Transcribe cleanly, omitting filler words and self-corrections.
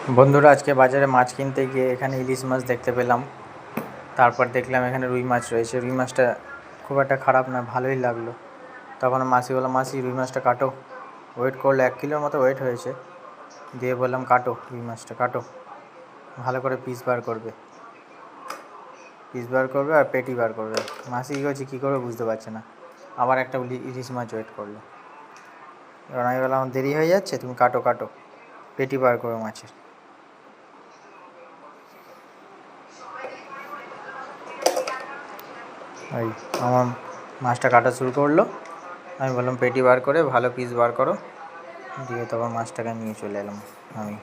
বন্ধুরা, আজকে বাজারে মাছ কিনতে গিয়ে এখানে ইলিশ মাছ দেখতে পেলাম। তারপর দেখলাম এখানে রুই মাছ রয়েছে। রুই মাছটা খুব একটা খারাপ না, ভালোই লাগলো। তখন মাসি বললাম, মাসি রুই মাছটা কাটো। ওয়েট করলো, 1 কিলোর মতো ওয়েট হয়েছে। দিয়ে বললাম, কাটো রুই মাছটা, কাটো, ভালো করে পিস বার করবে আর পেটি বার করবে। মাসি কী করছে, কী করবে বুঝতে পারছে না। আবার একটা ইলিশ মাছ ওয়েট করলো। এবার আমি বললাম, দেরি হয়ে যাচ্ছে, তুমি কাটো কাটো, পেটি বার করো মাছের। ওই আমার মাছটা কাটা শুরু করলো। আমি বললাম, পেটি বার করে ভালো পিস বার করো। দিয়ে তখন মাছটাকে নিয়ে চলে এলাম আমি।